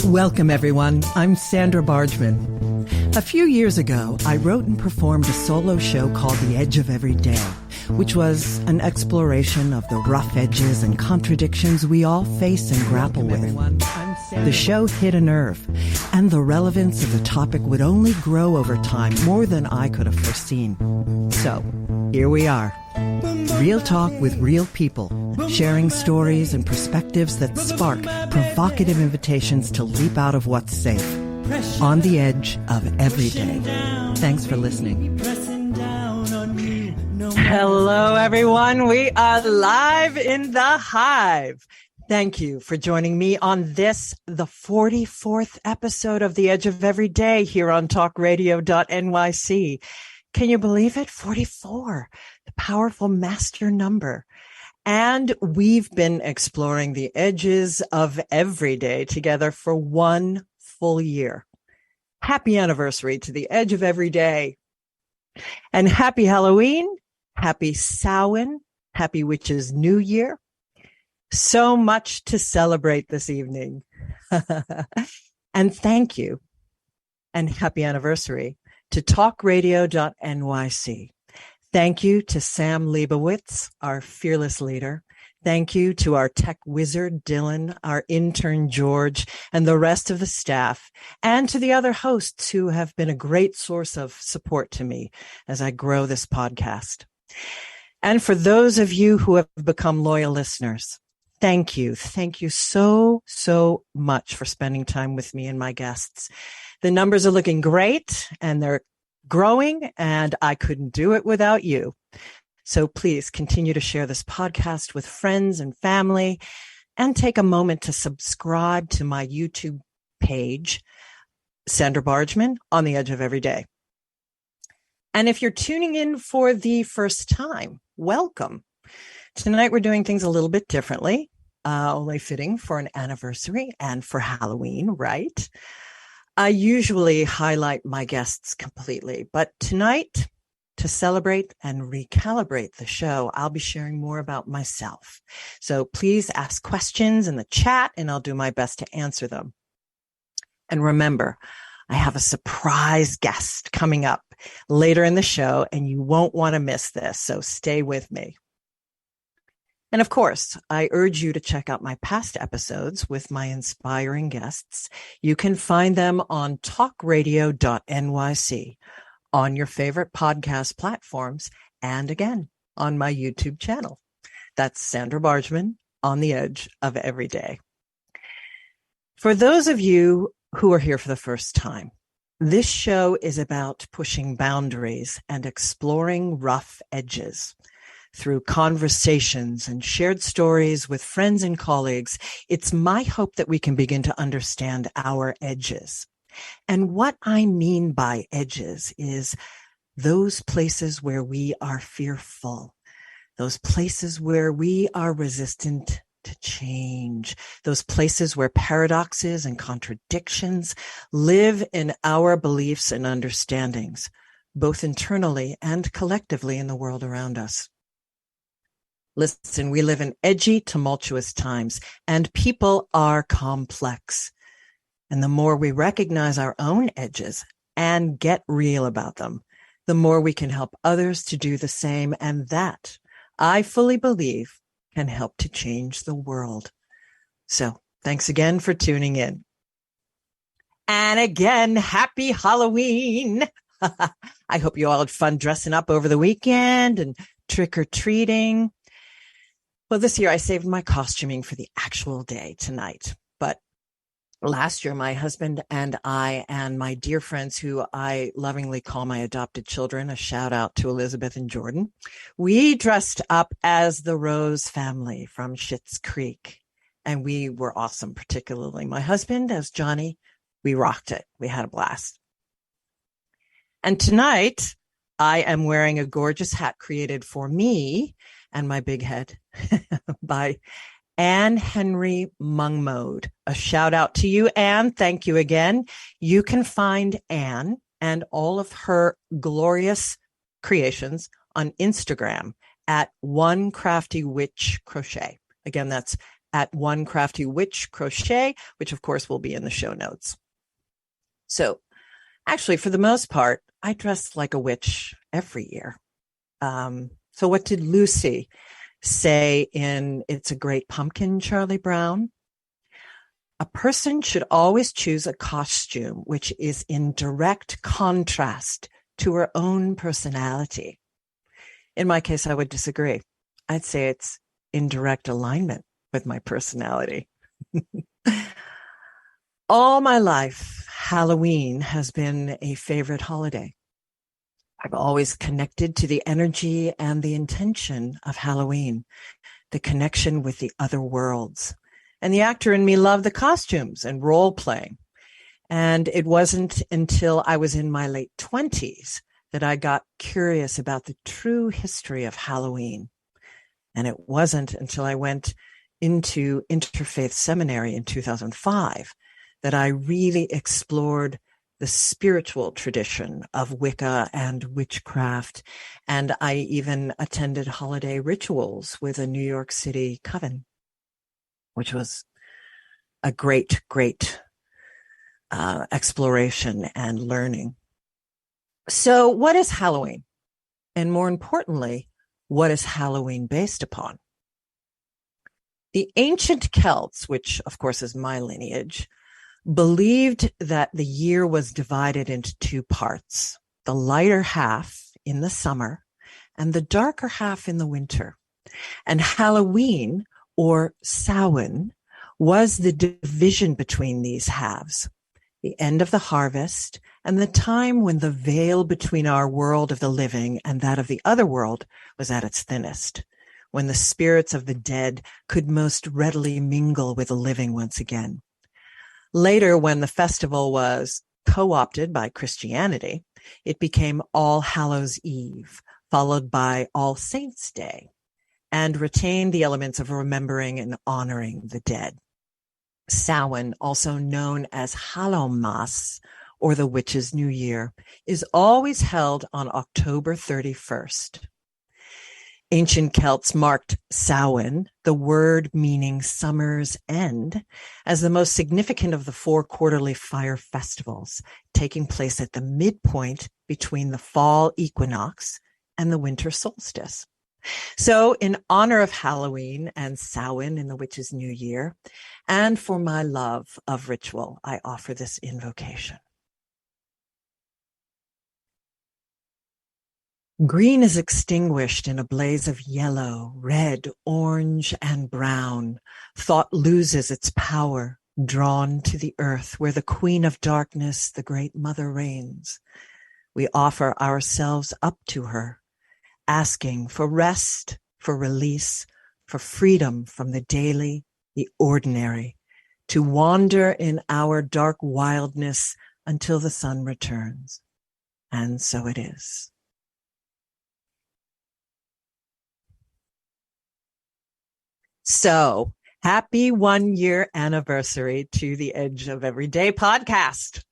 Welcome, everyone. I'm Sandra Bargman. A few years ago, I wrote and performed a solo show called The Edge of Every Day, which was an exploration of the rough edges and contradictions we all face and grapple with. The show hit a nerve, and the relevance of the topic would only grow over time, more than I could have foreseen. So, here we are. Real talk with real people, sharing stories and perspectives that spark provocative invitations to leap out of what's safe, on the edge of every day. Thanks for listening. Hello, everyone. We are live in the Hive. Thank you for joining me on this, the 44th episode of The Edge of Every Day here on talkradio.nyc. Can you believe it? 44, the powerful master number. And we've been exploring the edges of every day together for one full year. Happy anniversary to the Edge of Every Day. And happy Halloween, happy Samhain, happy Witches' New Year. So much to celebrate this evening. And thank you and happy anniversary to talkradio.nyc. Thank you to Sam Leibowitz, our fearless leader. Thank you to our tech wizard, Dylan, our intern, George, and the rest of the staff, and to the other hosts who have been a great source of support to me as I grow this podcast. And for those of you who have become loyal listeners, thank you. Thank you so, so much for spending time with me and my guests. The numbers are looking great and they're growing, and I couldn't do it without you. So please continue to share this podcast with friends and family, and take a moment to subscribe to my YouTube page, Sandra Bargman, on the Edge of Every Day. And if you're tuning in for the first time, welcome. Tonight we're doing things a little bit differently, only fitting for an anniversary and for Halloween, right? I usually highlight my guests completely, but tonight, to celebrate and recalibrate the show, I'll be sharing more about myself. So please ask questions in the chat and I'll do my best to answer them. And remember, I have a surprise guest coming up later in the show and you won't want to miss this, so stay with me. And of course, I urge you to check out my past episodes with my inspiring guests. You can find them on talkradio.nyc, on your favorite podcast platforms, and again, on my YouTube channel. That's Sandra Bargman, on the Edge of Every Day. For those of you who are here for the first time, this show is about pushing boundaries and exploring rough edges. Through conversations and shared stories with friends and colleagues, it's my hope that we can begin to understand our edges. And what I mean by edges is those places where we are fearful, those places where we are resistant to change, those places where paradoxes and contradictions live in our beliefs and understandings, both internally and collectively in the world around us. Listen, we live in edgy, tumultuous times, and people are complex. And the more we recognize our own edges and get real about them, the more we can help others to do the same. And that, I fully believe, can help to change the world. So thanks again for tuning in. And again, happy Halloween. I hope you all had fun dressing up over the weekend and trick-or-treating. Well, this year I saved my costuming for the actual day tonight. But last year, my husband and I and my dear friends, who I lovingly call my adopted children, a shout out to Elizabeth and Jordan, we dressed up as the Rose family from Schitt's Creek. And we were awesome, particularly my husband as Johnny. We rocked it. We had a blast. And tonight, I am wearing a gorgeous hat created for me and my big head by Anne Henry Mungmode. A shout out to you, Anne. Thank you again. You can find Anne and all of her glorious creations on Instagram at One Crafty Witch Crochet. Again, that's at One Crafty Witch Crochet, which of course will be in the show notes. So actually, for the most part, I dress like a witch every year. So what did Lucy say in It's a Great Pumpkin, Charlie Brown? A person should always choose a costume which is in direct contrast to her own personality. In my case, I would disagree. I'd say it's in direct alignment with my personality. All my life, Halloween has been a favorite holiday. I've always connected to the energy and the intention of Halloween, the connection with the other worlds. And the actor in me loved the costumes and role playing. And it wasn't until I was in my late 20s that I got curious about the true history of Halloween. And it wasn't until I went into Interfaith Seminary in 2005 that I really explored the spiritual tradition of Wicca and witchcraft. And I even attended holiday rituals with a New York City coven, which was a great, great exploration and learning. So what is Halloween? And more importantly, what is Halloween based upon? The ancient Celts, which of course is my lineage, believed that the year was divided into two parts, the lighter half in the summer and the darker half in the winter. And Halloween, or Samhain, was the division between these halves, the end of the harvest and the time when the veil between our world of the living and that of the other world was at its thinnest, when the spirits of the dead could most readily mingle with the living once again. Later, when the festival was co-opted by Christianity, it became All Hallows Eve, followed by All Saints' Day, and retained the elements of remembering and honoring the dead. Samhain, also known as Hallowmas, or the Witches' New Year, is always held on October 31st. Ancient Celts marked Samhain, the word meaning summer's end, as the most significant of the 4 quarterly fire festivals, taking place at the midpoint between the fall equinox and the winter solstice. So in honor of Halloween and Samhain in the Witches' New Year, and for my love of ritual, I offer this invocation. Green is extinguished in a blaze of yellow, red, orange, and brown. Thought loses its power, drawn to the earth where the Queen of Darkness, the Great Mother, reigns. We offer ourselves up to her, asking for rest, for release, for freedom from the daily, the ordinary, to wander in our dark wildness until the sun returns. And so it is. So, happy 1-year anniversary to the Edge of Everyday podcast.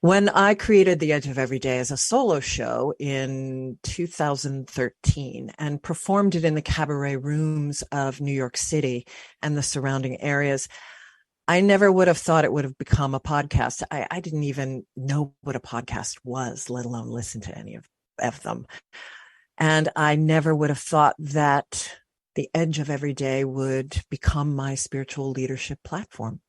When I created The Edge of Everyday as a solo show in 2013 and performed it in the cabaret rooms of New York City and the surrounding areas, I never would have thought it would have become a podcast. I didn't even know what a podcast was, let alone listen to any of them. And I never would have thought that The Edge of Everyday would become my spiritual leadership platform.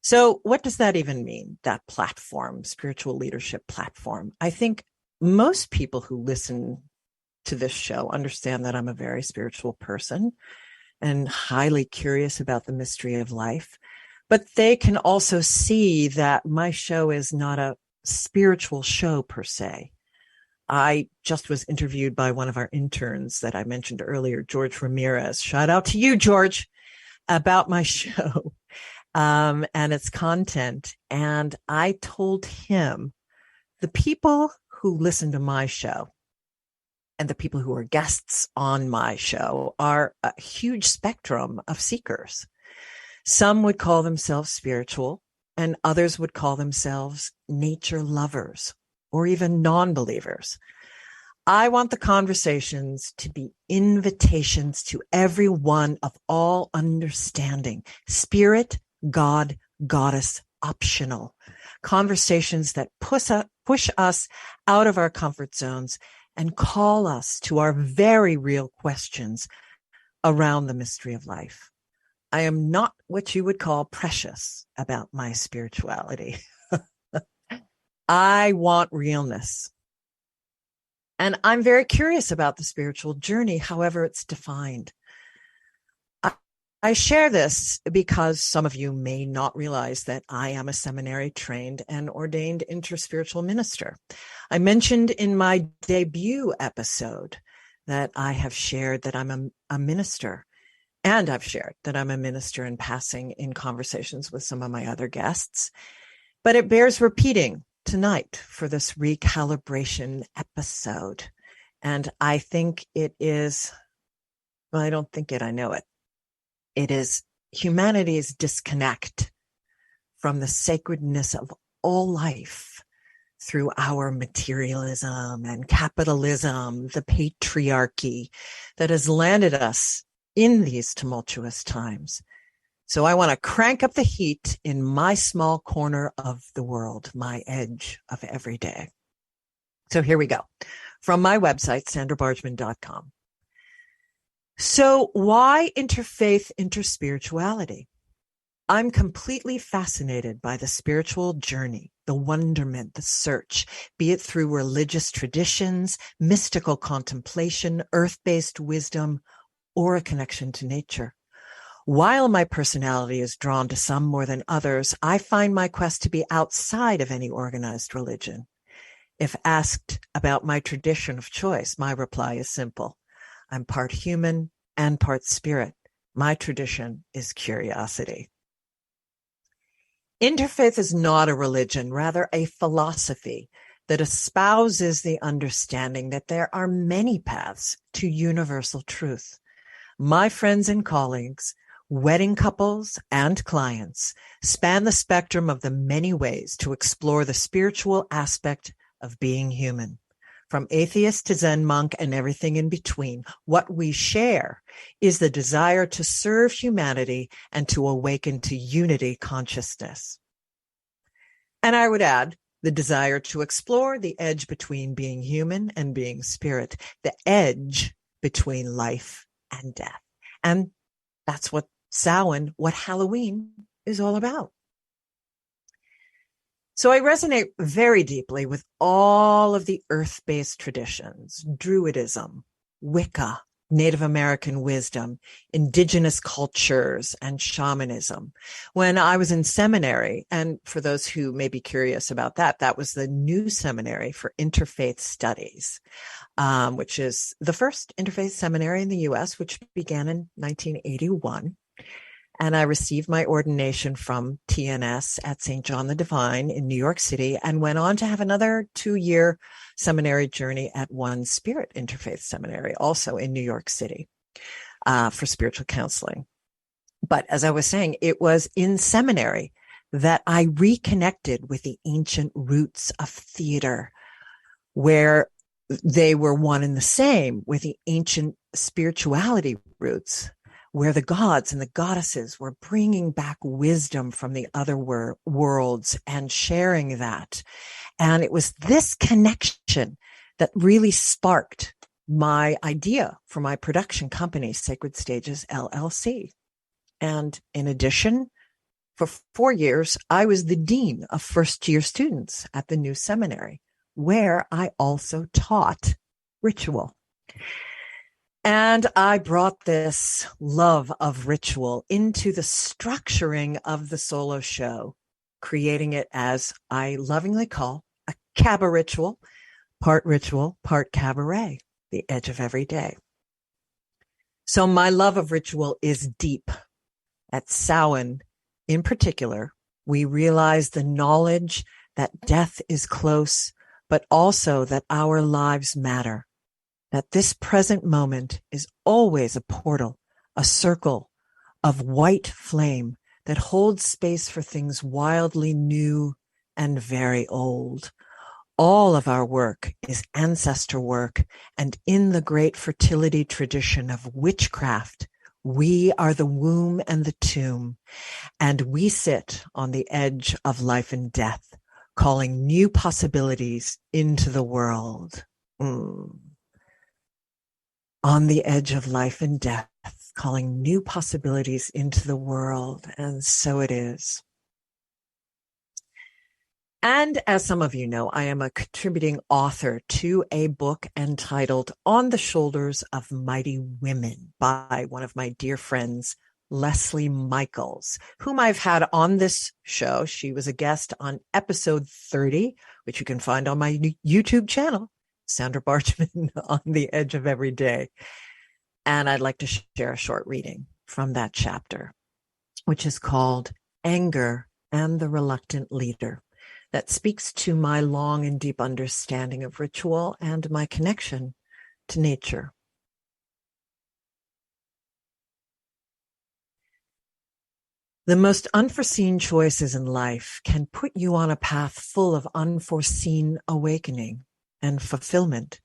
So what does that even mean, that platform, spiritual leadership platform? I think most people who listen to this show understand that I'm a very spiritual person and highly curious about the mystery of life. But they can also see that my show is not a spiritual show per se. I just was interviewed by one of our interns that I mentioned earlier, George Ramirez. Shout out to you, George, about my show and its content. And I told him the people who listen to my show and the people who are guests on my show are a huge spectrum of seekers. Some would call themselves spiritual, and others would call themselves nature lovers or even non-believers. I want the conversations to be invitations to everyone of all understanding, spirit, God, goddess, optional. Conversations that push us out of our comfort zones and call us to our very real questions around the mystery of life. I am not what you would call precious about my spirituality. I want realness. And I'm very curious about the spiritual journey, however it's defined. I share this because some of you may not realize that I am a seminary trained and ordained interspiritual minister. I mentioned in my debut episode that I have shared that I'm a minister, and I've shared that I'm a minister in passing in conversations with some of my other guests. But it bears repeating tonight for this recalibration episode. And I think it is, well, I don't think it, I know it. It is humanity's disconnect from the sacredness of all life through our materialism and capitalism, the patriarchy that has landed us in these tumultuous times. So I want to crank up the heat in my small corner of the world, my edge of every day. So here we go. From my website, sandrabargman.com. So why interfaith, interspirituality? I'm completely fascinated by the spiritual journey, the wonderment, the search, be it through religious traditions, mystical contemplation, earth-based wisdom, or a connection to nature. While my personality is drawn to some more than others, I find my quest to be outside of any organized religion. If asked about my tradition of choice, my reply is simple. I'm part human and part spirit. My tradition is curiosity. Interfaith is not a religion, rather a philosophy that espouses the understanding that there are many paths to universal truth. My friends and colleagues, wedding couples and clients span the spectrum of the many ways to explore the spiritual aspect of being human. From atheist to Zen monk and everything in between, what we share is the desire to serve humanity and to awaken to unity consciousness. And I would add the desire to explore the edge between being human and being spirit, the edge between life and death. And that's what Samhain, what Halloween is all about. So I resonate very deeply with all of the earth-based traditions, Druidism, Wicca, Native American wisdom, indigenous cultures, and shamanism. When I was in seminary, and for those who may be curious about that, that was the new seminary for interfaith studies, which is the first interfaith seminary in the U.S., which began in 1981. And I received my ordination from TNS at St. John the Divine in New York City and went on to have another 2-year seminary journey at One Spirit Interfaith Seminary, also in New York City, for spiritual counseling. But as I was saying, it was in seminary that I reconnected with the ancient roots of theater, where they were one and the same with the ancient spirituality roots, where the gods and the goddesses were bringing back wisdom from the other worlds and sharing that. And it was this connection that really sparked my idea for my production company, Sacred Stages, LLC. And in addition, for 4 years, I was the dean of first-year students at the new seminary, where I also taught ritual. And I brought this love of ritual into the structuring of the solo show, creating it as I lovingly call a cabaret ritual, part cabaret, the edge of every day. So my love of ritual is deep. At Samhain, in particular, we realize the knowledge that death is close, but also that our lives matter. That this present moment is always a portal, a circle of white flame that holds space for things wildly new and very old. All of our work is ancestor work, and in the great fertility tradition of witchcraft, we are the womb and the tomb, and we sit on the edge of life and death, calling new possibilities into the world. On the edge of life and death, calling new possibilities into the world, and so it is. And as some of you know, I am a contributing author to a book entitled On the Shoulders of Mighty Women by one of my dear friends, Leslie Michaels, whom I've had on this show. She was a guest on episode 30, which you can find on my YouTube channel, Sandra Bargman, On the Edge of Every Day. And I'd like to share a short reading from that chapter, which is called Anger and the Reluctant Leader, that speaks to my long and deep understanding of ritual and my connection to nature. The most unforeseen choices in life can put you on a path full of unforeseen awakening and fulfillment.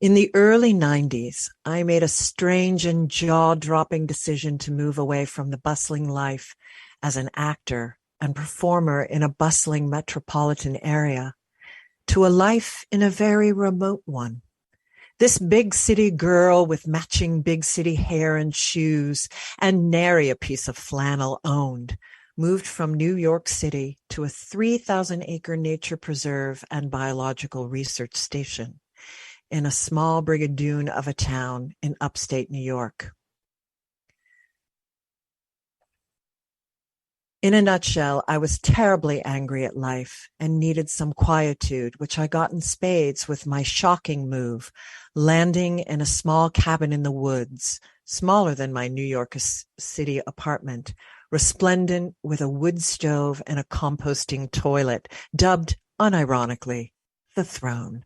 In the early 90s, I made a strange and jaw-dropping decision to move away from the bustling life as an actor and performer in a bustling metropolitan area to a life in a very remote one. This big city girl with matching big city hair and shoes and nary a piece of flannel owned moved from New York City to a 3,000-acre nature preserve and biological research station in a small brigadoon of a town in upstate New York. In a nutshell, I was terribly angry at life and needed some quietude, which I got in spades with my shocking move, landing in a small cabin in the woods, smaller than my New York City apartment, resplendent with a wood stove and a composting toilet, dubbed, unironically, the throne.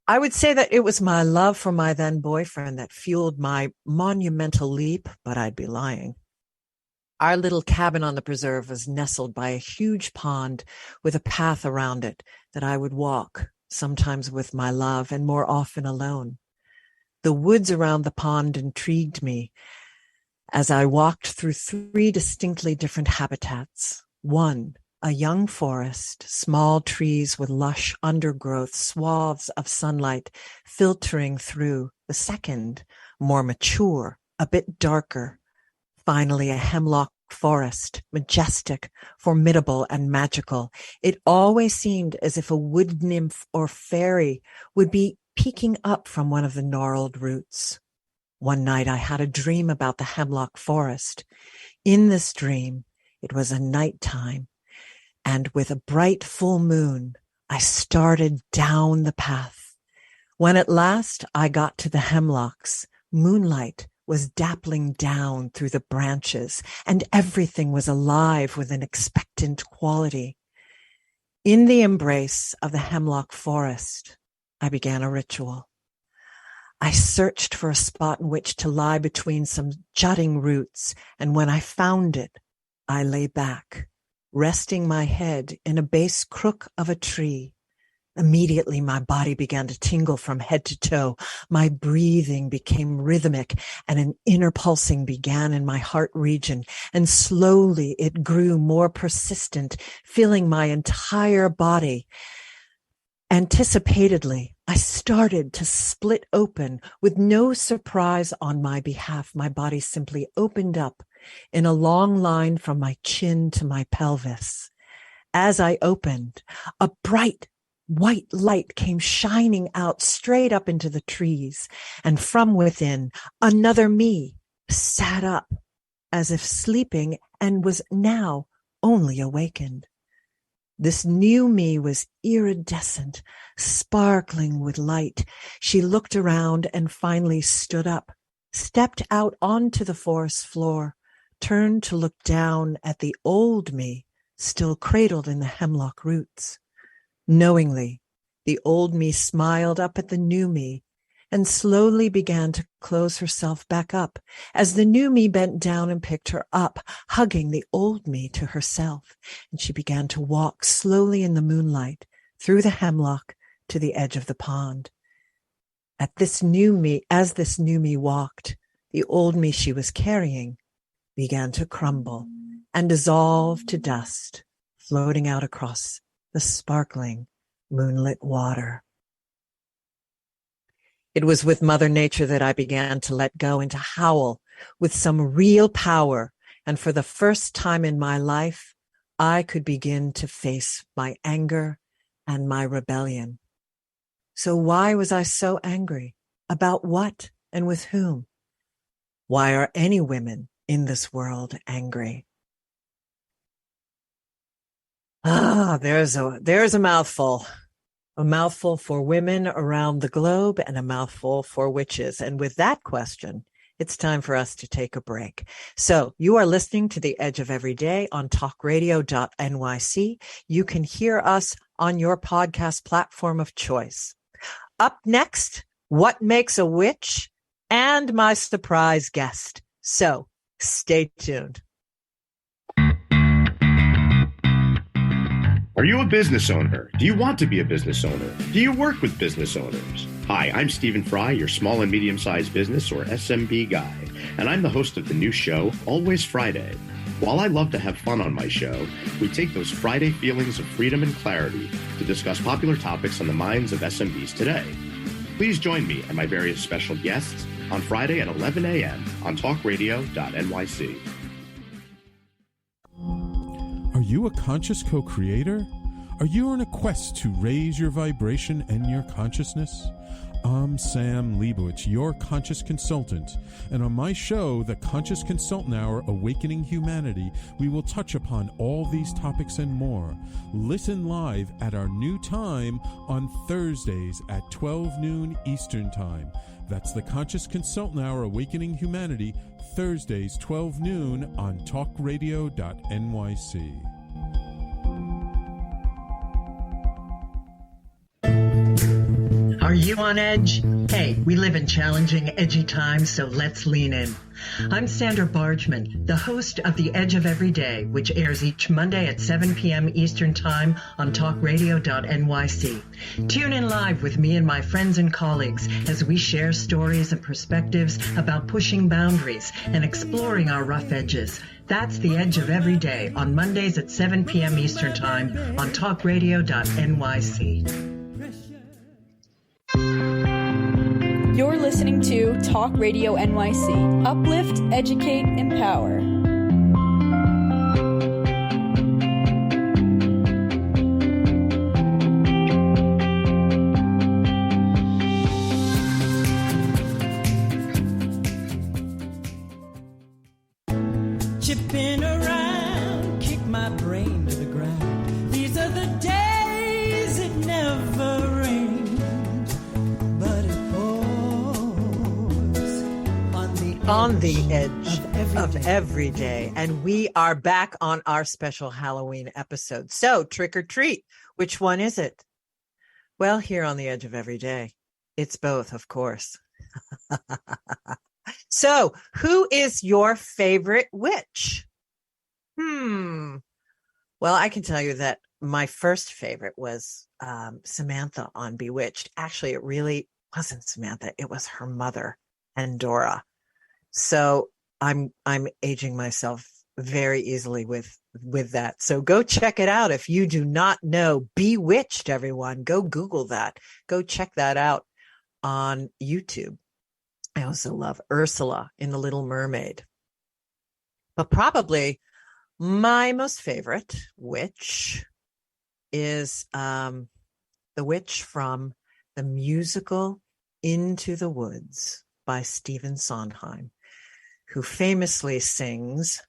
I would say that it was my love for my then boyfriend that fueled my monumental leap, but I'd be lying. Our little cabin on the preserve was nestled by a huge pond with a path around it that I would walk, sometimes with my love and more often alone. The woods around the pond intrigued me as I walked through 3 distinctly different habitats. One, a young forest, small trees with lush undergrowth, swaths of sunlight filtering through. The second, more mature, a bit darker. Finally, a hemlock forest, majestic, formidable, and magical. It always seemed as if a wood nymph or fairy would be peeking up from one of the gnarled roots. One night I had a dream about the hemlock forest. In this dream, it was a nighttime, and with a bright full moon, I started down the path. When at last I got to the hemlocks, moonlight was dappling down through the branches, and everything was alive with an expectant quality. In the embrace of the hemlock forest, I began a ritual. I searched for a spot in which to lie between some jutting roots, and when I found it, I lay back, resting my head in a base crook of a tree. Immediately, my body began to tingle from head to toe. My breathing became rhythmic, and an inner pulsing began in my heart region, and slowly it grew more persistent, filling my entire body. Anticipatedly, I started to split open. With no surprise on my behalf, my body simply opened up in a long line from my chin to my pelvis. As I opened, a bright white light came shining out straight up into the trees, and from within, another me sat up as if sleeping and was now only awakened. This new me was iridescent, sparkling with light. She looked around and finally stood up, stepped out onto the forest floor, turned to look down at the old me, still cradled in the hemlock roots. Knowingly, the old me smiled up at the new me, and slowly began to close herself back up as the new me bent down and picked her up, hugging the old me to herself. And she began to walk slowly in the moonlight through the hemlock to the edge of the pond. As this new me walked, the old me she was carrying began to crumble and dissolve to dust, floating out across the sparkling moonlit water. It was with Mother Nature that I began to let go and to howl with some real power. And for the first time in my life, I could begin to face my anger and my rebellion. So why was I so angry? About what and with whom? Why are any women in this world angry? There's a mouthful. A mouthful for women around the globe and a mouthful for witches. And with that question, it's time for us to take a break. So you are listening to The Edge of Every Day on talkradio.nyc. You can hear us on your podcast platform of choice. Up next, what makes a witch and my surprise guest. So stay tuned. Are you a business owner? Do you want to be a business owner? Do you work with business owners? Hi, I'm Stephen Fry, your small and medium-sized business or SMB guy, and I'm the host of the new show, Always Friday. While I love to have fun on my show, we take those Friday feelings of freedom and clarity to discuss popular topics on the minds of SMBs today. Please join me and my various special guests on Friday at 11 a.m. on talkradio.nyc. Are you a conscious co-creator? Are you on a quest to raise your vibration and your consciousness? I'm Sam Leibowitz, your conscious consultant, and on my show, The Conscious Consultant Hour, Awakening Humanity, we will touch upon all these topics and more. Listen live at our new time on Thursdays at 12 noon Eastern Time. That's The Conscious Consultant Hour, Awakening Humanity, Thursdays, 12 noon on talkradio.nyc. Are you on edge? Hey, we live in challenging, edgy times, so let's lean in. I'm Sandra Bargman, the host of The Edge of Every Day, which airs each Monday at 7 p.m. Eastern Time on talkradio.nyc. Tune in live with me and my friends and colleagues as we share stories and perspectives about pushing boundaries and exploring our rough edges. That's The Edge of Every Day on Mondays at 7 p.m. Eastern Time on talkradio.nyc. You're listening to Talk Radio NYC. Uplift, educate, empower. Chipping around, kick my brain to the ground. These are the days it never rained, but it on the edge of every day. And we are back on our special Halloween episode. So trick or treat, which one is it? Well, here on the edge of every day, it's both, of course. So who is your favorite witch? Well, I can tell you that my first favorite was Samantha on Bewitched. Actually, it really wasn't Samantha. It was her mother, Endora. So I'm aging myself very easily with that. So go check it out. If you do not know Bewitched, everyone, go Google that. Go check that out on YouTube. I also love Ursula in The Little Mermaid. But probably my most favorite witch is the witch from the musical Into the Woods by Stephen Sondheim, who famously sings,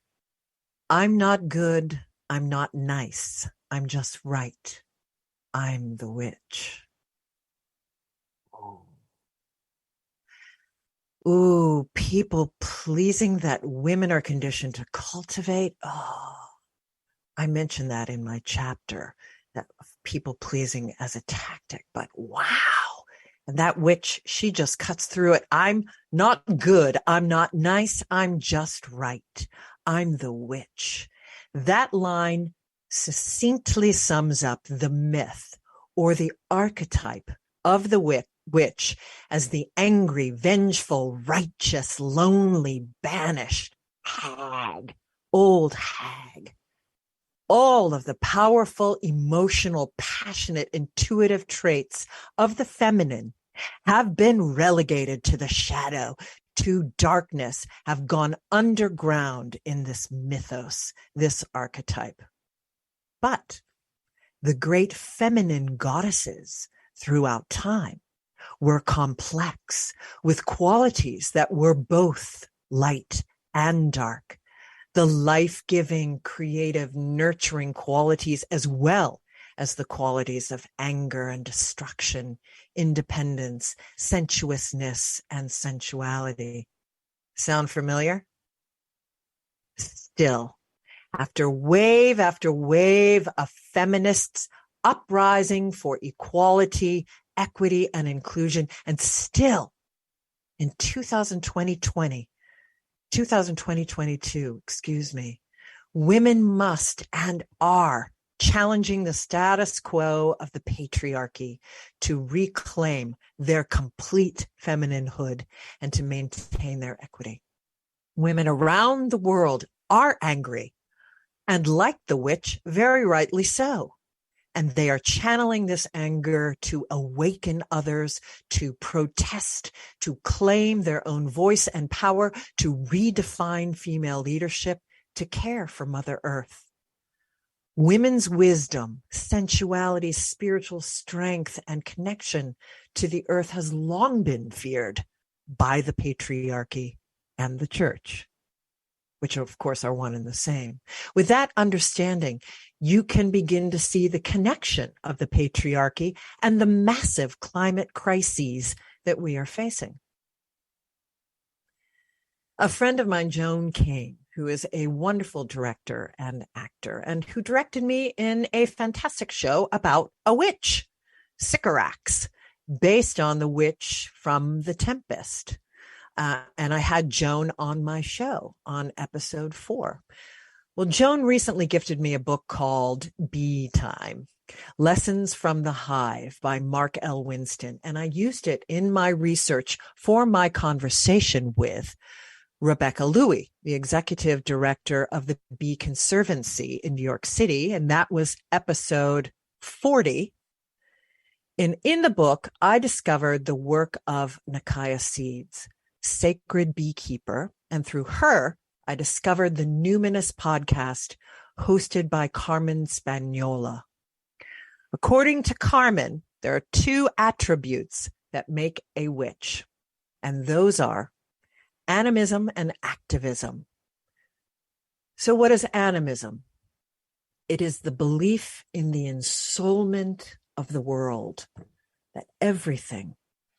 "I'm not good, I'm not nice, I'm just right. I'm the witch." Ooh, people pleasing that women are conditioned to cultivate. Oh, I mentioned that in my chapter, that people pleasing as a tactic, but wow, And that witch, she just cuts through it. I'm not good. I'm not nice. I'm just right. I'm the witch. That line succinctly sums up the myth or the archetype of the witch as the angry, vengeful, righteous, lonely, banished hag, old hag. All of the powerful, emotional, passionate, intuitive traits of the feminine have been relegated to the shadow, to darkness, have gone underground in this mythos, this archetype. But the great feminine goddesses throughout time were complex, with qualities that were both light and dark. The life-giving, creative, nurturing qualities, as well as the qualities of anger and destruction, independence, sensuousness, and sensuality. Sound familiar? Still, after wave of feminists uprising for equality, equity, and inclusion, and still in 2022, women must and are challenging the status quo of the patriarchy to reclaim their complete femininehood and to maintain their equity. Women around the world are angry, and like the witch, very rightly so. And they are channeling this anger to awaken others, to protest, to claim their own voice and power, to redefine female leadership, to care for Mother Earth. Women's wisdom, sensuality, spiritual strength, and connection to the earth has long been feared by the patriarchy and the church, which of course are one and the same. With that understanding, you can begin to see the connection of the patriarchy and the massive climate crises that we are facing. A friend of mine, Joan Kane, who is a wonderful director and actor, and who directed me in a fantastic show about a witch, Sycorax, based on the witch from The Tempest. And I had Joan on my show on episode 4. Well, Joan recently gifted me a book called Bee Time, Lessons from the Hive by Mark L. Winston. And I used it in my research for my conversation with Rebecca Louie, the executive director of the Bee Conservancy in New York City. And that was episode 40. And in the book, I discovered the work of Nakaya Seeds, sacred beekeeper. And through her, I discovered the Numinous podcast hosted by Carmen Spagnola. According to Carmen, there are 2 attributes that make a witch, and those are animism and activism. So what is animism? It is the belief in the ensoulment of the world, that everything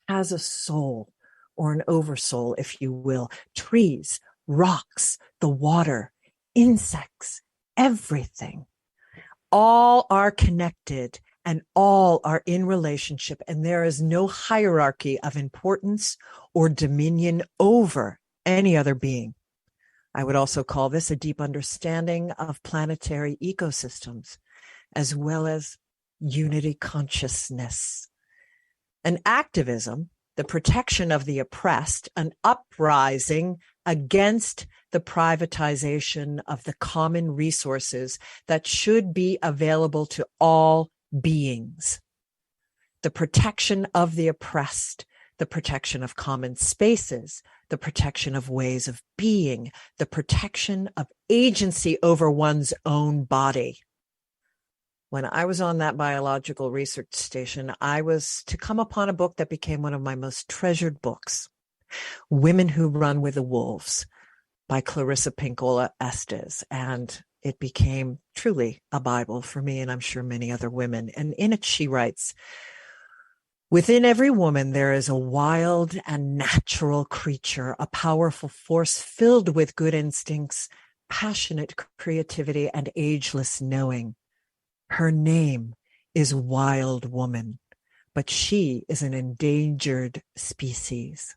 has a soul, or an oversoul, if you will. Trees, rocks, the water, insects, everything. All are connected and all are in relationship, and there is no hierarchy of importance or dominion over any other being. I would also call this a deep understanding of planetary ecosystems, as well as unity consciousness. And activism, the protection of the oppressed, an uprising against the privatization of the common resources that should be available to all beings. The protection of the oppressed, the protection of common spaces, the protection of ways of being, the protection of agency over one's own body. When I was on that biological research station, I was to come upon a book that became one of my most treasured books, Women Who Run with the Wolves by Clarissa Pinkola Estes. And it became truly a Bible for me, and I'm sure many other women. And in it, she writes, within every woman, there is a wild and natural creature, a powerful force filled with good instincts, passionate creativity, and ageless knowing. Her name is Wild Woman, but she is an endangered species.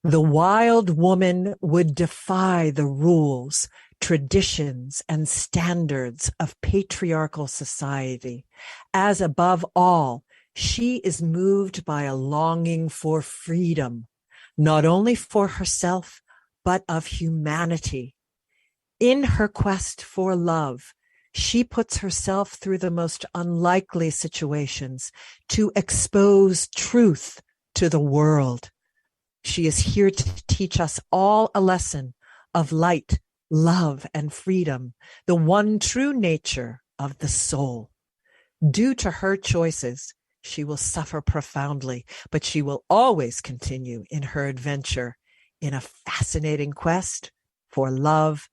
The wild woman would defy the rules, traditions, and standards of patriarchal society, as above all, she is moved by a longing for freedom, not only for herself, but of humanity. In her quest for love, she puts herself through the most unlikely situations to expose truth to the world. She is here to teach us all a lesson of light, love, and freedom, the one true nature of the soul. Due to her choices, she will suffer profoundly, but she will always continue in her adventure in a fascinating quest for love,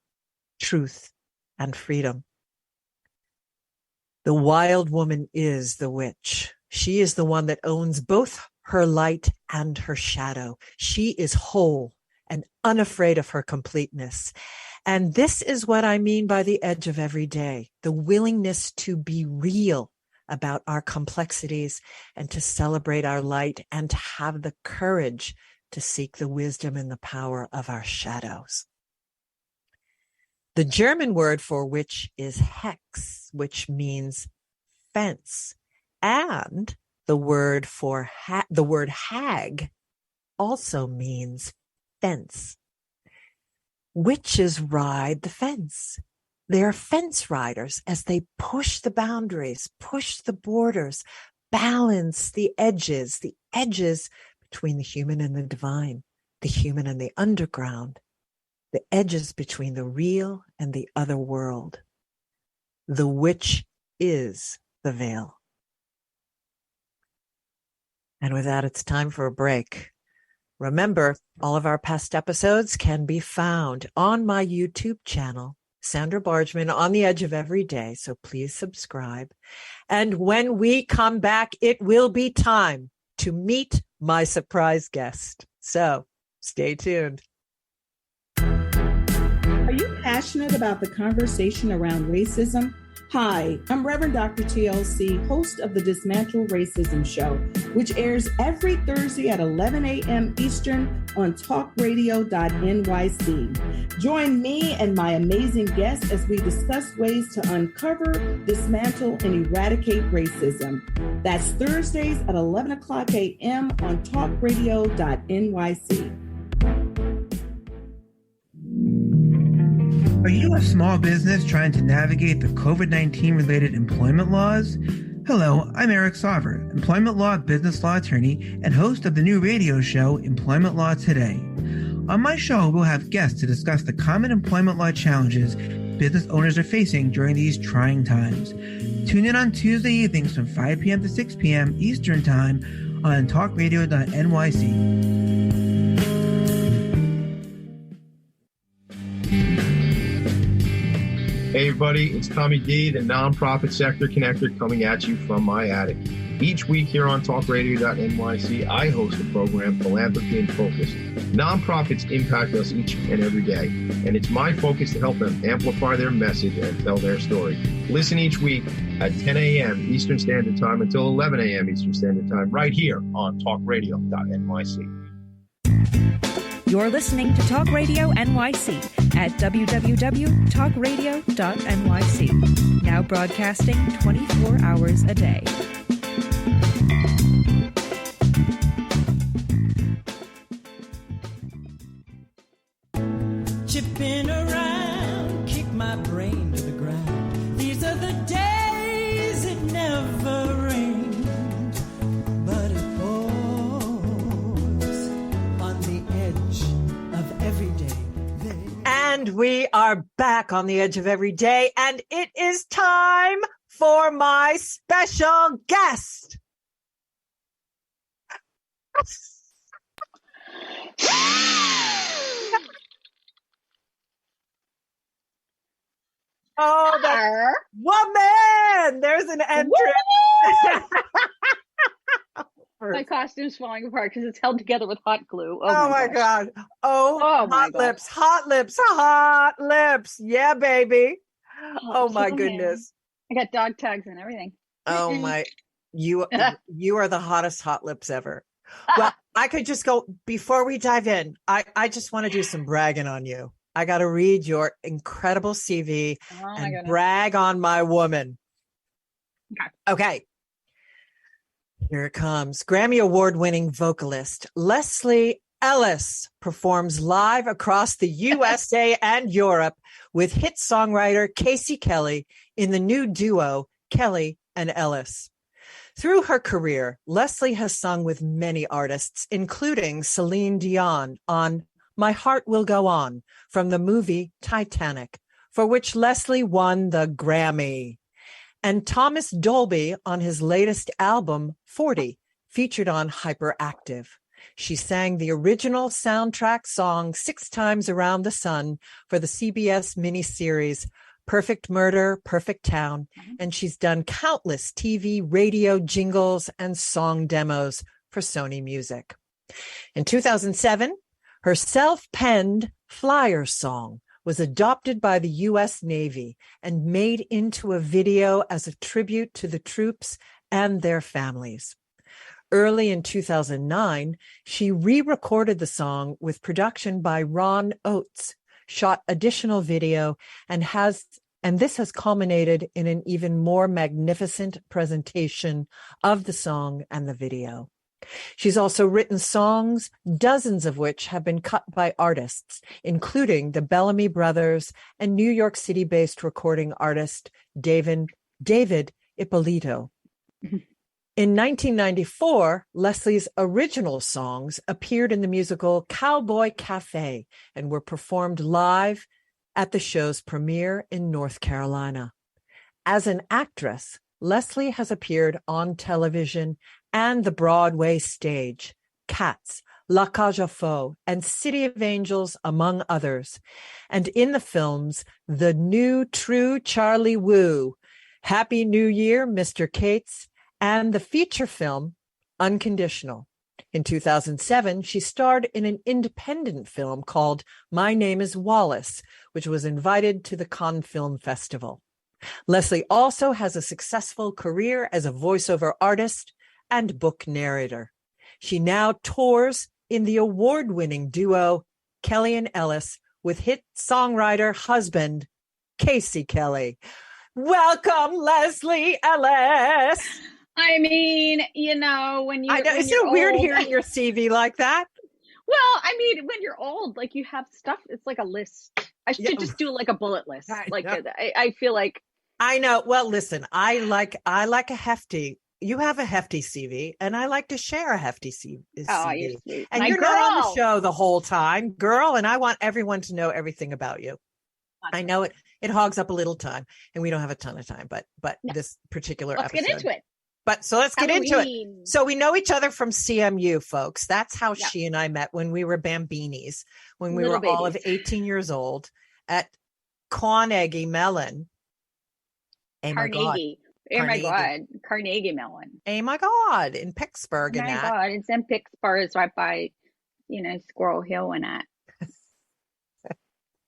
truth, and freedom. The wild woman is the witch. She is the one that owns both her light and her shadow. She is whole and unafraid of her completeness. And this is what I mean by the edge of every day, the willingness to be real about our complexities and to celebrate our light and to have the courage to seek the wisdom and the power of our shadows. The German word for witch is Hex, which means fence. And the word for the word hag also means fence. Witches ride the fence. They are fence riders as they push the boundaries, push the borders, balance the edges between the human and the divine, the human and the underground, the edges between the real and the other world. The witch is the veil. And with that, it's time for a break. Remember, all of our past episodes can be found on my YouTube channel, Sandra Bargman, On the Edge of Every Day. So please subscribe. And when we come back, it will be time to meet my surprise guest. So stay tuned. Are you passionate about the conversation around racism? Hi, I'm Reverend Dr. TLC, host of the Dismantle Racism Show, which airs every Thursday at 11 a.m. Eastern on talkradio.nyc. Join me and my amazing guests as we discuss ways to uncover, dismantle, and eradicate racism. That's Thursdays at 11 o'clock a.m. on talkradio.nyc. Are you a small business trying to navigate the COVID-19 related employment laws? Hello, I'm Eric Sauver, employment law, business law attorney, and host of the new radio show, Employment Law Today. On my show, we'll have guests to discuss the common employment law challenges business owners are facing during these trying times. Tune in on Tuesday evenings from 5 p.m. to 6 p.m. Eastern Time on talkradio.nyc. Hey everybody, it's Tommy D, the nonprofit sector connector, coming at you from my attic. Each week here on talkradio.nyc, I host the program Philanthropy in Focus. Nonprofits impact us each and every day, and it's my focus to help them amplify their message and tell their story. Listen each week at 10 a.m. Eastern Standard Time until 11 a.m. Eastern Standard Time, right here on talkradio.nyc. You're listening to Talk Radio NYC at www.talkradio.nyc. Now broadcasting 24 hours a day. Chipping around, kick my brain to the ground. These are the days it never rained, but it pours on the edge of every day. And we are back on the edge of every day, and it is time for my special guest. Oh, that woman! There's an entrance. My costume's falling apart because it's held together with hot glue. Oh my God. Oh my God. Lips, hot lips, hot lips. Yeah, baby. Oh my goodness. I got dog tags and everything. Oh my. You are the hottest hot lips ever. Well, I could just go before we dive in. I just want to do some bragging on you. I got to read your incredible CV and brag on my woman. Okay. Here it comes. Grammy Award winning vocalist Leslie Ellis performs live across the USA and Europe with hit songwriter Casey Kelly in the new duo Kelly and Ellis. Through her career, Leslie has sung with many artists, including Celine Dion on My Heart Will Go On from the movie Titanic, for which Leslie won the Grammy, and Thomas Dolby on his latest album, 40, featured on Hyperactive. She sang the original soundtrack song 6 Times Around the Sun for the CBS miniseries Perfect Murder, Perfect Town, and she's done countless TV, radio jingles, and song demos for Sony Music. In 2007, her self-penned Flyer song was adopted by the U.S. Navy and made into a video as a tribute to the troops and their families. Early in 2009, she re-recorded the song with production by Ron Oates, shot additional video, and this has culminated in an even more magnificent presentation of the song and the video. She's also written songs, dozens of which have been cut by artists, including the Bellamy Brothers and New York City-based recording artist David Ippolito. In 1994, Leslie's original songs appeared in the musical Cowboy Cafe and were performed live at the show's premiere in North Carolina. As an actress, Leslie has appeared on television and the Broadway stage, Cats, La Cage aux Folles, and City of Angels, among others, and in the films The New True Charlie Wu, Happy New Year, Mr. Cates, and the feature film Unconditional. In 2007, she starred in an independent film called My Name is Wallace, which was invited to the Cannes Film Festival. Leslie also has a successful career as a voiceover artist and book narrator. She now tours in the award-winning duo Kelly and Ellis with hit songwriter husband Casey Kelly. Welcome, Leslie Ellis. I mean, when you isn't it weird hearing your CV like that? Well, I mean, when you're old, like you have stuff, it's like a list. I should just do like a bullet list. I feel like I know. Well, listen, I like a hefty. You have a hefty CV, and I like to share a hefty CV. Oh, you're sweet. And you're not on the show the whole time, girl. And I want everyone to know everything about you. I know it hogs up a little time, and we don't have a ton of time, but this particular let's episode. Get into it. So let's get into it. So we know each other from CMU, folks. That's how she and I met when we were bambinis, when we were all of 18 years old at Carnegie Mellon. Carnegie. Oh my God. Carnegie Mellon. Oh my God. In Pittsburgh. Oh my God. It's in Pittsburgh. It's right by, Squirrel Hill and that.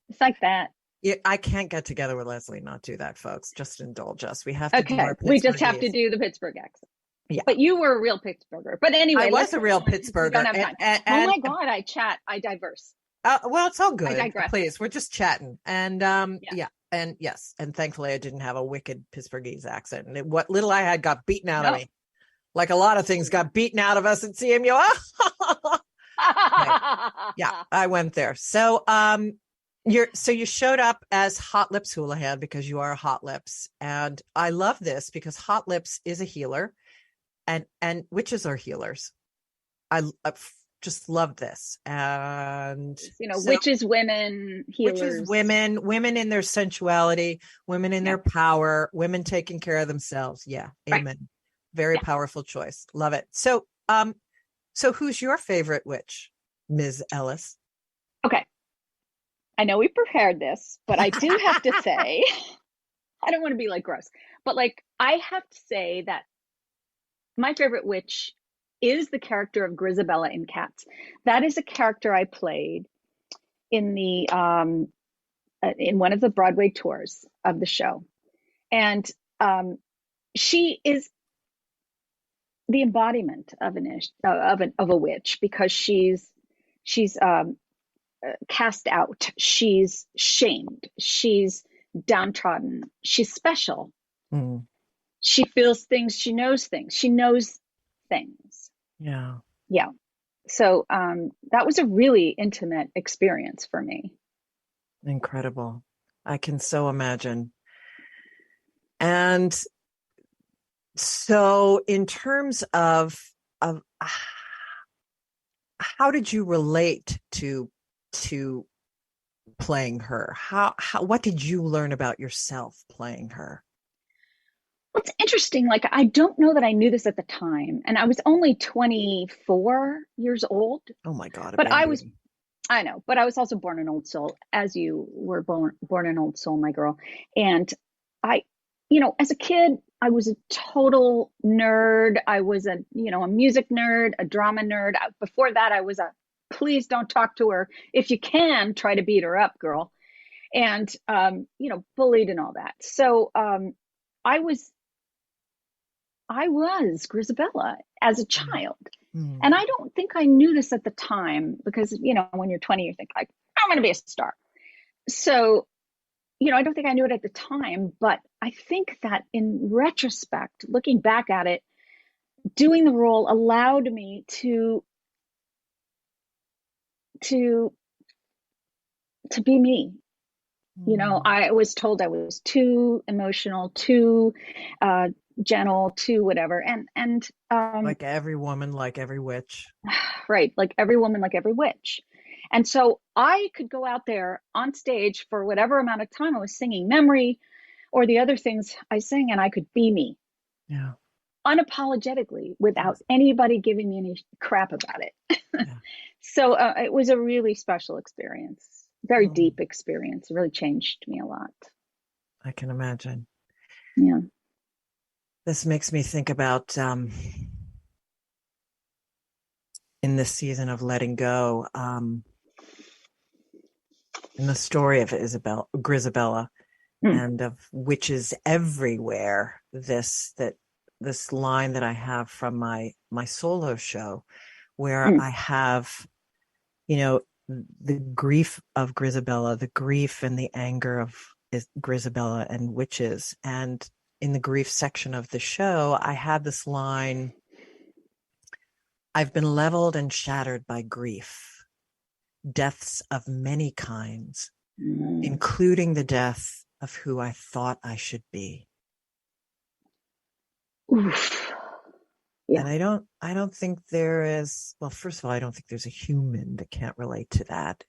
It's like that. Yeah, I can't get together with Leslie, not do that, folks. Just indulge us. We have to do our we just have to do the Pittsburgh accent. Yeah. But you were a real Pittsburgher. But anyway. I was a real Pittsburgher. Don't have time. Oh my God, I diverse. Well, it's all good. I digress. Please, we're just chatting. And and yes. And thankfully I didn't have a wicked Pittsburghese accent. And what little I had got beaten out of me. Like a lot of things got beaten out of us at CMU. Yeah, I went there. So you showed up as Hot Lips Houlihan because you are Hot Lips, and I love this because Hot Lips is a healer, and witches are healers. I just love this, and witches, women, healers, witches, women in their sensuality, women in their power, women taking care of themselves. Yeah, amen. Right. Very powerful choice. Love it. So who's your favorite witch, Ms. Ellis? Okay. I know we prepared this, but I do have to say, I don't want to be like gross, but I have to say that my favorite witch is the character of Grisabella in Cats. That is a character I played in the in one of the Broadway tours of the show, and she is the embodiment of of a witch, because she's cast out, she's shamed, she's downtrodden, she's special. Mm. She feels things, she knows things, she knows things. Yeah. Yeah. So that was a really intimate experience for me. Incredible. I can so imagine. And so in terms of how did you relate to playing her? How what did you learn about yourself playing her? Well, it's interesting. Like, I don't know that I knew this at the time, and I was only 24 years old. Oh my God. But I know, but I was also born an old soul, as you were born an old soul, my girl. And I, as a kid, I was a total nerd. I was a music nerd, a drama nerd. Before that, I was a please don't talk to her. If you can, try to beat her up, girl. And, bullied and all that. So I was Grisabella as a child. Mm. And I don't think I knew this at the time, because, when you're 20, you think like, I'm going to be a star. So, I don't think I knew it at the time, but I think that in retrospect, looking back at it, doing the role allowed me to be me. I was told I was too emotional, too gentle, too whatever, and like every woman, like every witch. Right, like every woman, like every witch. And so I could go out there on stage for whatever amount of time I was singing Memory or the other things I sang, and I could be me. Yeah. Unapologetically, without anybody giving me any crap about it. Yeah. So it was a really special experience, very deep experience. It really changed me a lot. I can imagine. Yeah. This makes me think about in this season of letting go, in the story of Grisabella, and of witches everywhere. This line that I have from my solo show, where I have, the grief of Grisabella, the grief and the anger of Grisabella and witches. And in the grief section of the show, I had this line: I've been leveled and shattered by grief, deaths of many kinds, including the death of who I thought I should be. Oof. Yeah. And I don't think there is, well, first of all, I don't think there's a human that can't relate to that.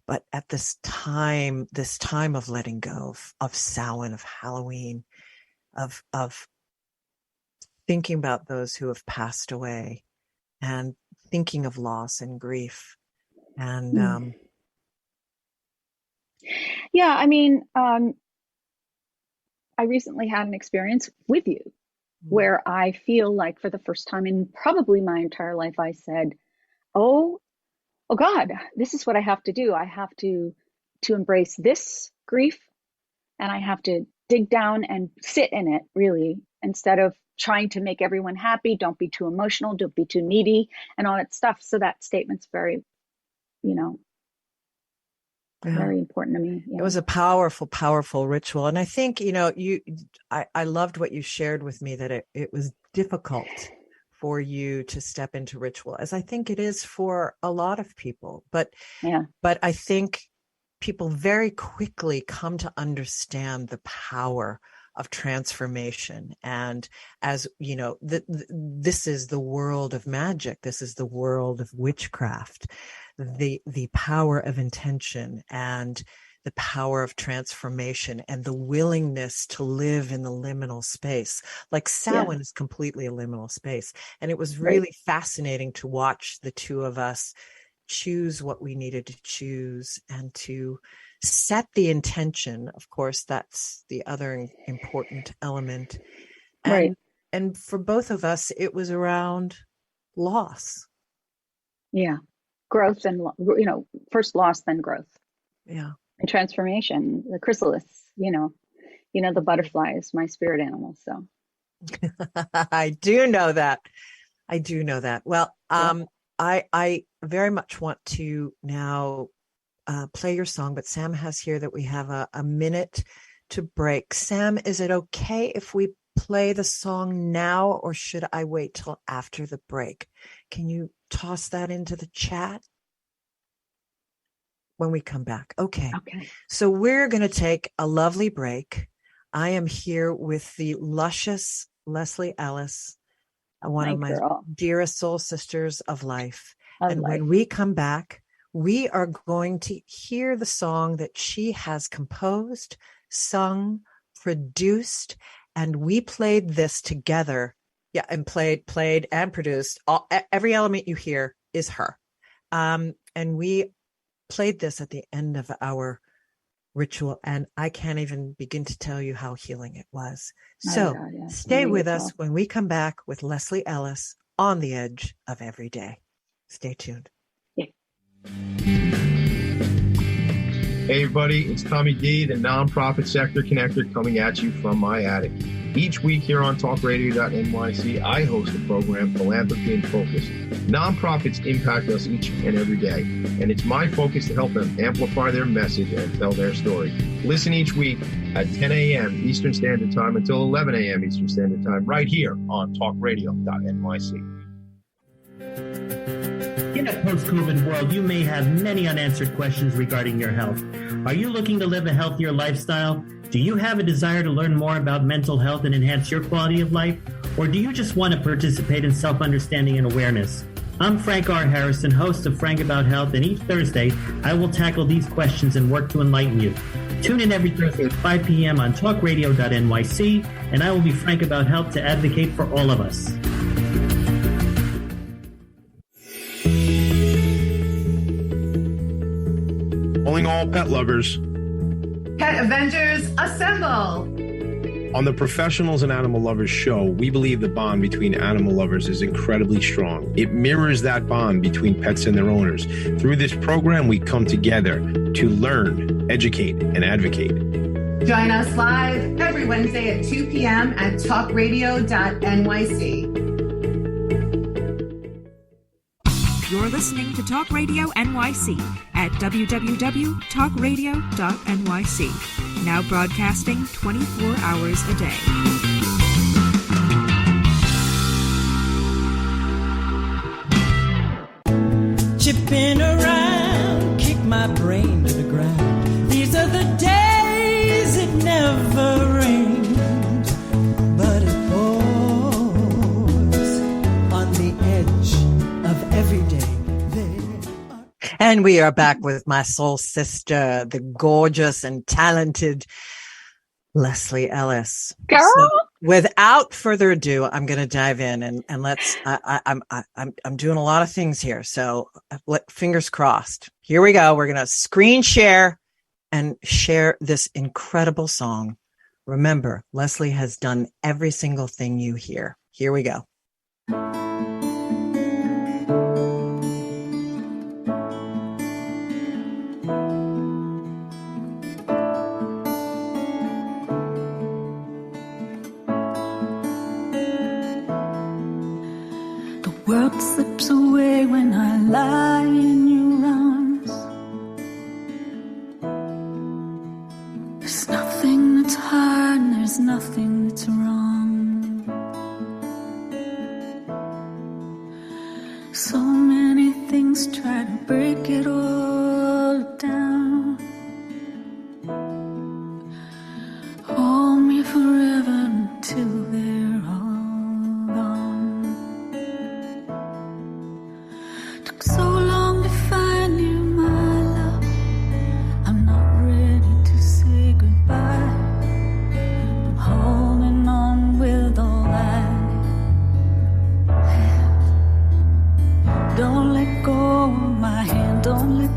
But at this time of letting go, of Samhain, of Halloween, of thinking about those who have passed away, and thinking of loss and grief. And yeah, I mean, I recently had an experience with you where I feel like for the first time in probably my entire life, I said, oh God, this is what I have to do. I have to embrace this grief, and I have to dig down and sit in it, really, instead of trying to make everyone happy. Don't be too emotional, don't be too needy, and all that stuff. So that statement's very, very important to me. Yeah. It was a powerful, powerful ritual. And I think, I loved what you shared with me, that it was difficult for you to step into ritual, as I think it is for a lot of people. But I think people very quickly come to understand the power of transformation. And as you know, this is the world of magic. This is the world of witchcraft. The power of intention and the power of transformation and the willingness to live in the liminal space. Like Samhain is completely a liminal space. And it was really fascinating to watch the two of us choose what we needed to choose and to set the intention. Of course, that's the other important element. And for both of us, it was around loss. Yeah. Growth and, first loss, then growth. Yeah. And transformation, the chrysalis, the butterfly is my spirit animal. So I do know that. I do know that. Well, I very much want to now play your song, but Sam has here that we have a minute to break. Sam, is it okay if we play the song now, or should I wait till after the break? Can you toss that into the chat when we come back? Okay. So we're going to take a lovely break. I am here with the luscious Leslie Ellis, one of my dearest soul sisters of life. When we come back, we are going to hear the song that she has composed, sung, produced, and we played this together. Yeah, and played and produced. Every element you hear is her. And we played this at the end of our ritual, and I can't even begin to tell you how healing it was. So stay with us when we come back with Leslie Ellis on the edge of every day. Stay tuned. Hey everybody, it's Tommy D, the nonprofit sector connector, coming at you from my attic. Each week here on talkradio.nyc, I host the program Philanthropy in Focus. Nonprofits impact us each and every day, and it's my focus to help them amplify their message and tell their story. Listen each week at 10 a.m. Eastern Standard Time until 11 a.m. Eastern Standard Time, right here on talkradio.nyc. In a post-COVID world, you may have many unanswered questions regarding your health. Are you looking to live a healthier lifestyle? Do you have a desire to learn more about mental health and enhance your quality of life? Or do you just want to participate in self-understanding and awareness? I'm Frank R. Harrison, host of Frank About Health, and each Thursday, I will tackle these questions and work to enlighten you. Tune in every Thursday at 5 p.m. on talkradio.nyc, and I will be frank about health to advocate for all of us. Calling all pet lovers. Pet Avengers, assemble! On the Professionals and Animal Lovers show, we believe the bond between animal lovers is incredibly strong. It mirrors that bond between pets and their owners. Through this program, we come together to learn, educate, and advocate. Join us live every Wednesday at 2 p.m. at talkradio.nyc. You're listening to Talk Radio NYC at www.talkradio.nyc. Now broadcasting 24 hours a day. Chipping around, kick my brain to the ground. These are the days it never rained, but it pours on the edge of every day. And we are back with my soul sister, the gorgeous and talented Leslie Ellis. Girl. So, without further ado, I'm going to dive in and let's. I'm doing a lot of things here, so fingers crossed. Here we go. We're going to screen share and share this incredible song. Remember, Leslie has done every single thing you hear. Here we go. World slips away when I lie in your arms. There's nothing that's hard and there's nothing that's wrong. So many things try to break it all down. Hold me forever until they're all gone. So long to find you, my love. I'm not ready to say goodbye. I'm holding on with all I have. Don't let go of my hand, don't let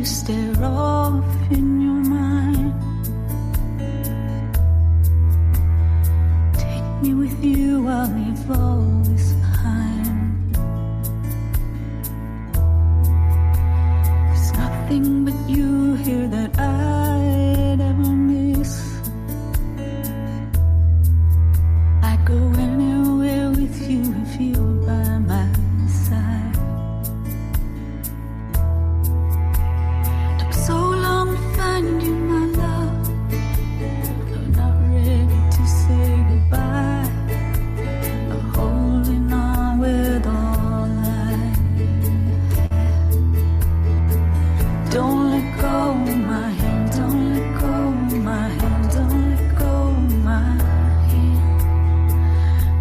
you stare off in your mind. Take me with you, I'll leave all this behind. There's nothing but you here that I'd ever miss. I'd go anywhere with you if you were by my side. Took so long to find you, my love. I'm not ready to say goodbye. I'm holding on with all I have. Don't let go of my hand, don't let go of my hand, don't let go of my hand.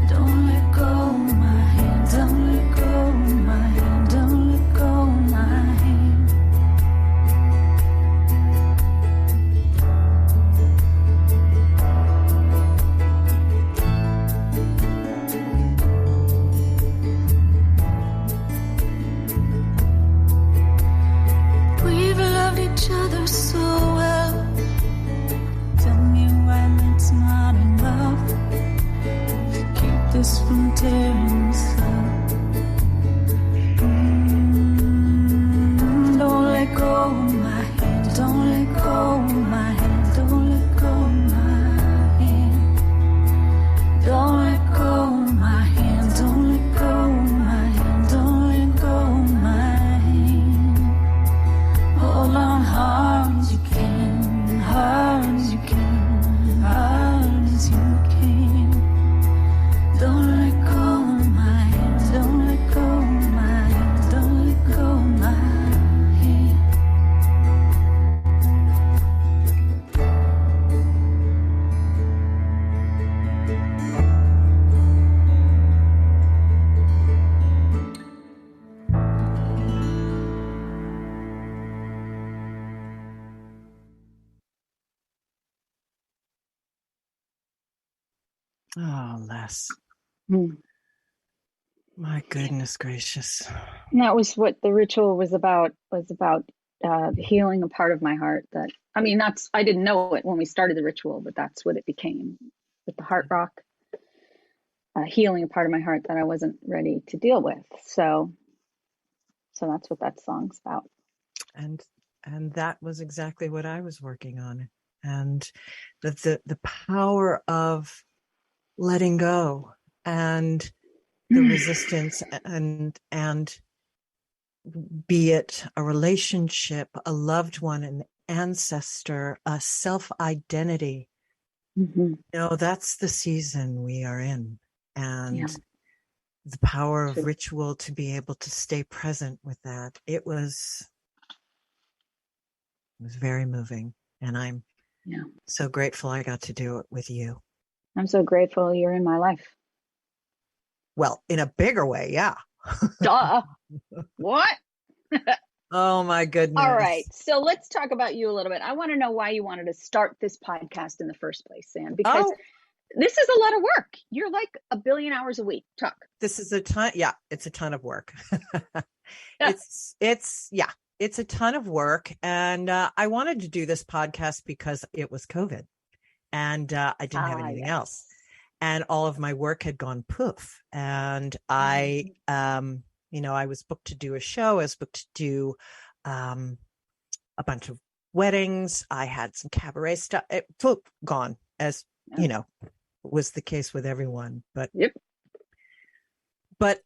Don't let go of my hand, don't let go of my hand, don't let go of my hand. We've loved each other so well. Tell me why that's not enough. Keep this from tearing us up. Don't let go of my hand, don't let go of my hand, don't let go of my hand. Don't let go of my hand, don't let go of my hand, don't let go of my hand. Hold on hard as you can, hard as you can, hard as you can. Don't let go of my hand, don't let go of my hand, don't let go of my hand. Oh, Les. Hmm. My goodness gracious. And that was what the ritual was about healing a part of my heart that, I mean, I didn't know it when we started the ritual, but that's what it became with the heart rock, healing a part of my heart that I wasn't ready to deal with. So that's what that song's about. And that was exactly what I was working on. And the power of letting go and the resistance and be it a relationship, a loved one, an ancestor, a self-identity. Mm-hmm. That's the season we are in. And the power of ritual to be able to stay present with that. It was very moving. And I'm so grateful I got to do it with you. I'm so grateful you're in my life. Well, in a bigger way, yeah. Duh. What? Oh, my goodness. All right. So let's talk about you a little bit. I want to know why you wanted to start this podcast in the first place, Sam, because this is a lot of work. You're like 1 billion hours a week. Talk. This is a ton. Yeah, it's a ton of work. It's a ton of work. And I wanted to do this podcast because it was COVID and I didn't have anything else. And all of my work had gone poof. And I was booked to do a show. I was booked to do a bunch of weddings. I had some cabaret stuff. It gone, as was the case with everyone. But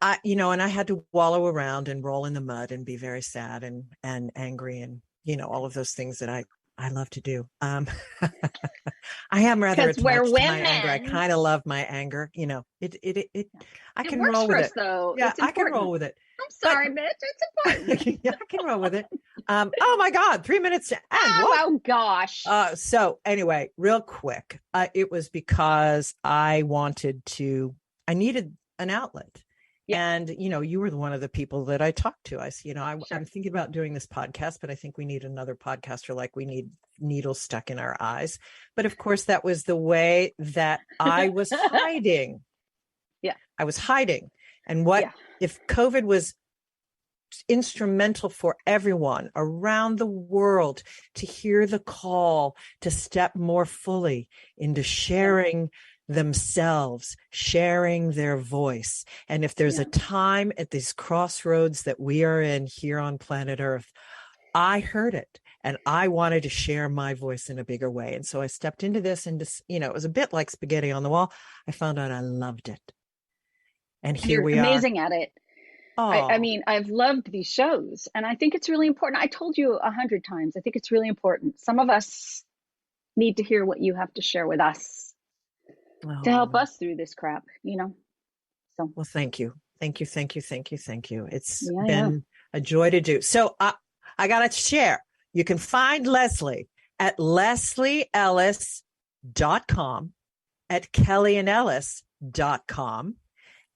I, and I had to wallow around and roll in the mud and be very sad and angry and all of those things that I love to do. I am rather attached to my anger. I kind of love my anger. I can roll with it though. Yeah, I can roll with it. I'm sorry, bitch. It's important. Yeah, I can roll with it. Oh my God, 3 minutes to end. Oh gosh. So anyway, real quick, it was because I needed an outlet. Yeah. And, you were one of the people that I talked to. I said, I'm thinking about doing this podcast, but I think we need another podcaster, like we need needles stuck in our eyes. But of course, that was the way that I was hiding. Yeah. I was hiding. And if COVID instrumental for everyone around the world to hear the call to step more fully into sharing themselves, sharing their voice. And if there's a time at these crossroads that we are in here on planet Earth, I heard it and I wanted to share my voice in a bigger way. And so I stepped into this and just, it was a bit like spaghetti on the wall. I found out I loved it. And here we are. Amazing at it. I mean, I've loved these shows and I think it's really important. I told you 100 times, I think it's really important. Some of us need to hear what you have to share with us to help us through this crap, So, well, thank you. It's been a joy to do. So I got to share. You can find Leslie at leslieellis.com, at kellyandellis.com.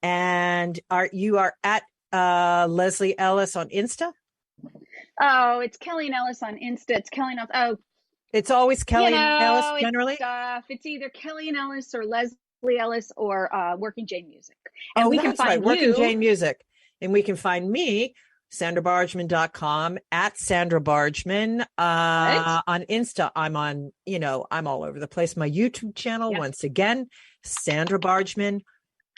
And you are at Leslie Ellis on Insta? Oh, it's Kelly and Ellis on Insta. It's Kelly and Ellis. Oh, it's always Kelly and Ellis generally? It's either Kelly and Ellis or Leslie Ellis or Working Jane Music. And we can find Working Jane Music. And we can find me, sandrabargman.com, at Sandra Bargman. On Insta, I'm on, I'm all over the place. My YouTube channel, once again, Sandra Bargman.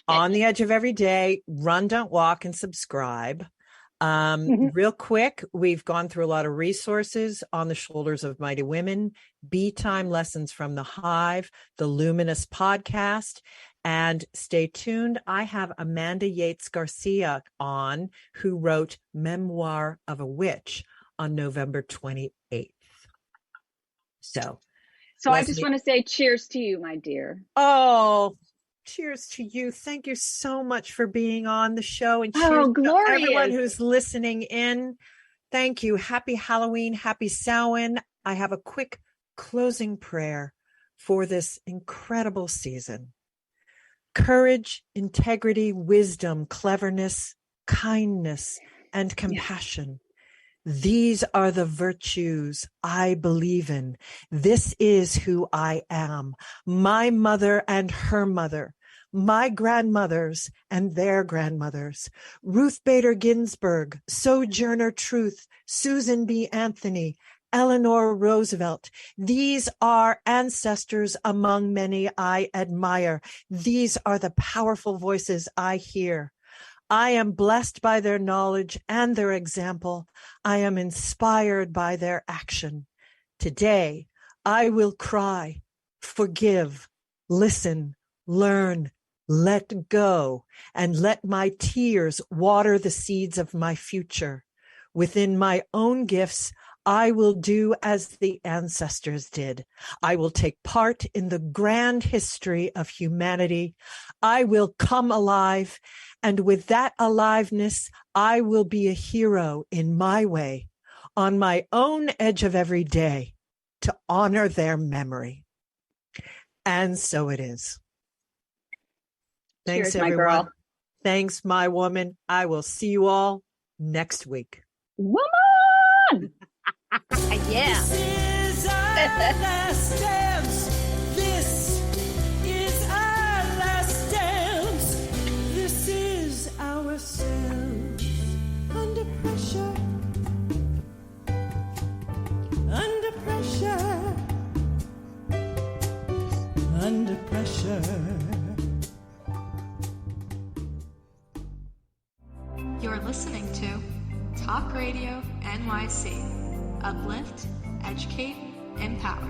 On the Edge of Every Day, run, don't walk, and subscribe. Real quick, we've gone through a lot of resources on the shoulders of mighty women, Be-Time Lessons from the Hive, the Luminous podcast, and stay tuned. I have Amanda Yates Garcia on, who wrote Memoir of a Witch on November 28th. So I just want to say cheers to you, my dear. Oh, cheers to you. Thank you so much for being on the show. And cheers to everyone who's listening in. Thank you. Happy Halloween. Happy Samhain. I have a quick closing prayer for this incredible season. Courage, integrity, wisdom, cleverness, kindness, and compassion. These are the virtues I believe in. This is who I am. My mother and her mother, my grandmothers and their grandmothers, Ruth Bader Ginsburg, Sojourner Truth, Susan B. Anthony, Eleanor Roosevelt. These are ancestors among many I admire. These are the powerful voices I hear. I am blessed by their knowledge and their example. I am inspired by their action. Today, I will cry, forgive, listen, learn, let go, and let my tears water the seeds of my future. Within my own gifts, I will do as the ancestors did. I will take part in the grand history of humanity. I will come alive, and with that aliveness, I will be a hero in my way, on my own edge of every day, to honor their memory. And so it is. Thanks, cheers, everyone. My girl. Thanks, my woman. I will see you all next week. Woman! Yeah. This is our last dance. This is our last dance. This is ourselves under pressure. Under pressure. Under pressure. You're listening to Talk Radio NYC. Uplift, educate, empower.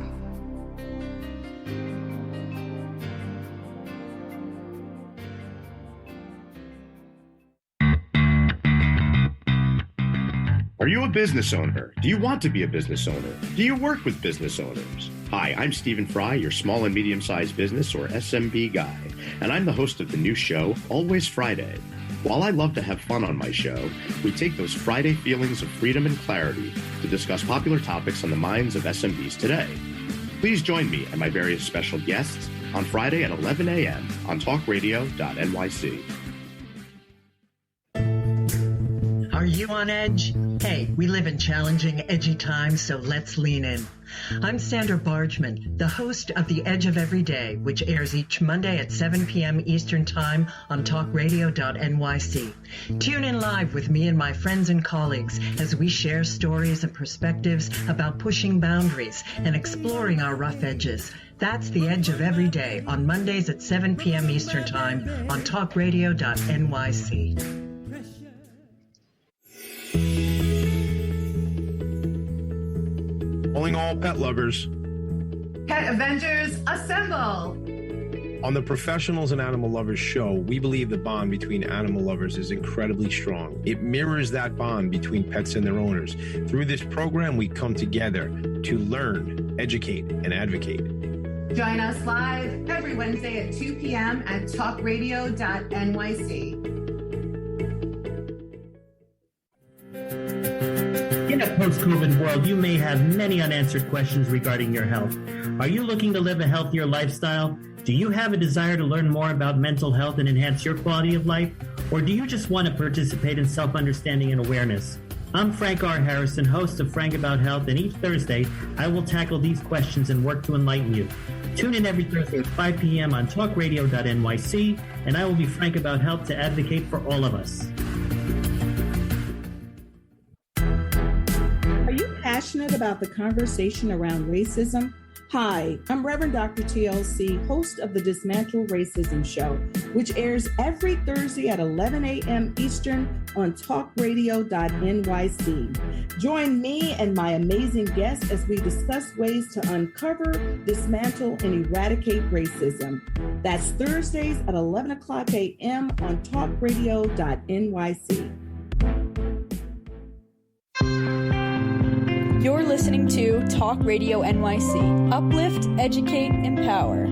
Are you a business owner? Do you want to be a business owner? Do you work with business owners? Hi, I'm Stephen Fry, your small and medium-sized business or SMB guy, and I'm the host of the new show, Always Friday. While I love to have fun on my show, we take those Friday feelings of freedom and clarity to discuss popular topics on the minds of SMBs today. Please join me and my various special guests on Friday at 11 a.m. on talkradio.nyc. Are you on edge? Hey, we live in challenging, edgy times, so let's lean in. I'm Sandra Bargman, the host of The Edge of Every Day, which airs each Monday at 7 p.m. Eastern Time on talkradio.nyc. Tune in live with me and my friends and colleagues as we share stories and perspectives about pushing boundaries and exploring our rough edges. That's The Edge of Every Day on Mondays at 7 p.m. Eastern Time on talkradio.nyc. Calling all pet lovers. Pet Avengers, assemble! On the Professionals and Animal Lovers show, we believe the bond between animal lovers is incredibly strong. It mirrors that bond between pets and their owners. Through this program, we come together to learn, educate, and advocate. Join us live every Wednesday at 2 p.m. at talkradio.nyc. In a post-COVID world, you may have many unanswered questions regarding your health. Are you looking to live a healthier lifestyle? Do you have a desire to learn more about mental health and enhance your quality of life? Or do you just want to participate in self-understanding and awareness? I'm Frank R. Harrison, host of Frank About Health, and each Thursday, I will tackle these questions and work to enlighten you. Tune in every Thursday at 5 p.m. on talkradio.nyc, and I will be frank about health to advocate for all of us. Passionate about the conversation around racism? Hi, I'm Reverend Dr. TLC, host of the Dismantle Racism Show, which airs every Thursday at 11 a.m. Eastern on talkradio.nyc. Join me and my amazing guests as we discuss ways to uncover, dismantle, and eradicate racism. That's Thursdays at 11 o'clock a.m. on talkradio.nyc. You're listening to Talk Radio NYC. Uplift, educate, empower.